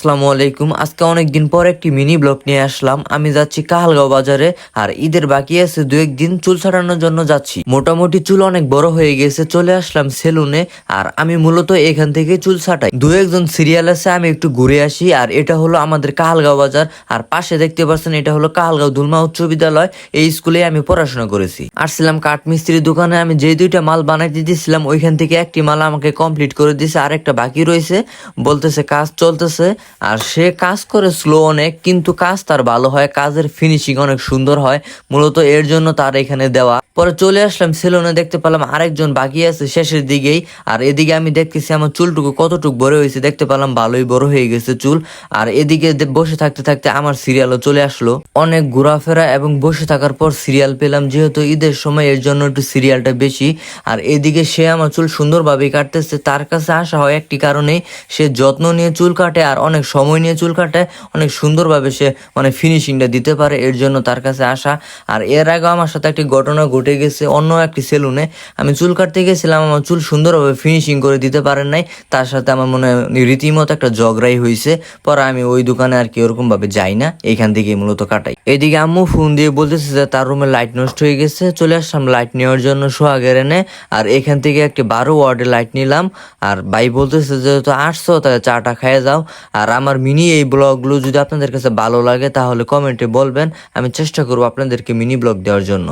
আসসালামু আলাইকুম। আজকে অনেকদিন পর একটি মিনি ব্লগ নিয়ে আসলাম। আমি যাচ্ছি কাহালগাঁও বাজারে, আর ঈদের বাকি আছে দু একদিন, চুল ছাড়ানোর জন্য যাচ্ছি। মোটামুটি চুল অনেক বড় হয়ে গেছে, চলে আসলাম সেলুনে। আর আমি মূলত এখান থেকে চুল ছাটাই। দু একজন সিরিয়াল আছে, আমি একটু ঘুরে আসি। আর এটা হলো আমাদের কাহালগাঁও বাজার, আর পাশে দেখতে পাচ্ছেন এটা হলো কাহালগাঁও দুলমা উচ্চ বিদ্যালয়। এই স্কুলে আমি পড়াশোনা করেছি। আসছিলাম কাঠমিস্ত্রি দোকানে, আমি যে দুইটা মাল বানাইতে দিয়েছিলাম ওইখান থেকে একটি মাল আমাকে কমপ্লিট করে দিয়েছে, আর একটা বাকি রয়েছে। বলতেছে কাজ চলতেছে। আর সে কাজ করে স্লো অনেক, কিন্তু কাজ তার ভালো হয়, কাজের ফিনিশিং অনেক সুন্দর হয়। মূলত এর জন্য তার এখানে দেওয়া। পরে চলে আসলাম সেলুনে, দেখতে পেলাম আরেকজন বাকি আছে শেষের দিকেই। আর এদিকে আমি দেখতেছি আমার চুলটুকু কতটুকু বড় হয়েছে, দেখতে পেলাম ভালোই বড় হয়ে গেছে চুল। আর এদিকে বসে থাকতে থাকতে আমার সিরিয়ালও চলে আসলো। অনেক ঘোরাফেরা এবং বসে থাকার পর সিরিয়াল পেলাম, যেহেতু ঈদের সময় এর জন্য একটু সিরিয়ালটা বেশি। আর এদিকে সে আমার চুল সুন্দরভাবে কাটতেছে। তার কাছে আসা হয় একটি কারণেই, সে যত্ন নিয়ে চুল কাটে আর অনেক সময় নিয়ে চুল কাটে, অনেক সুন্দরভাবে সে ফিনিশিংটা দিতে পারে, এর জন্য তার কাছে আসা। আর এর আগে আমার সাথে একটি ঘটনা ঘটে গেছে অন্য একটি সেলুনে। আমি চুল কাটতে গেছিলাম, আমার চুল সুন্দরভাবে ফিনিশিং করে দিতে পারেন নাই। তার সাথে আমার মনে হয় রীতিমতো একটা ঝগড়াই হয়েছে। পরে আমি ওই দোকানে আর কি ওরকম ভাবে যাই না, এইখান থেকে মূলত কাটাই। এদিকে আম্মু ফোন দিয়ে বলতেছে যে তার রুমে লাইট নষ্ট হয়ে গেছে। চলে আসলাম লাইট নেওয়ার জন্য সোহাগের এনে। আর এখান থেকে একটি 12 ওয়ার্ডের লাইট নিলাম। আর ভাই বলতেছে যেহেতু আসছো তাহলে চাটা খেয়ে যাও। আর আমার মিনি এই ব্লগগুলো যদি আপনাদের কাছে ভালো লাগে তাহলে কমেন্টে বলবেন, আমি চেষ্টা করবো আপনাদেরকে মিনি ব্লগ দেওয়ার জন্য।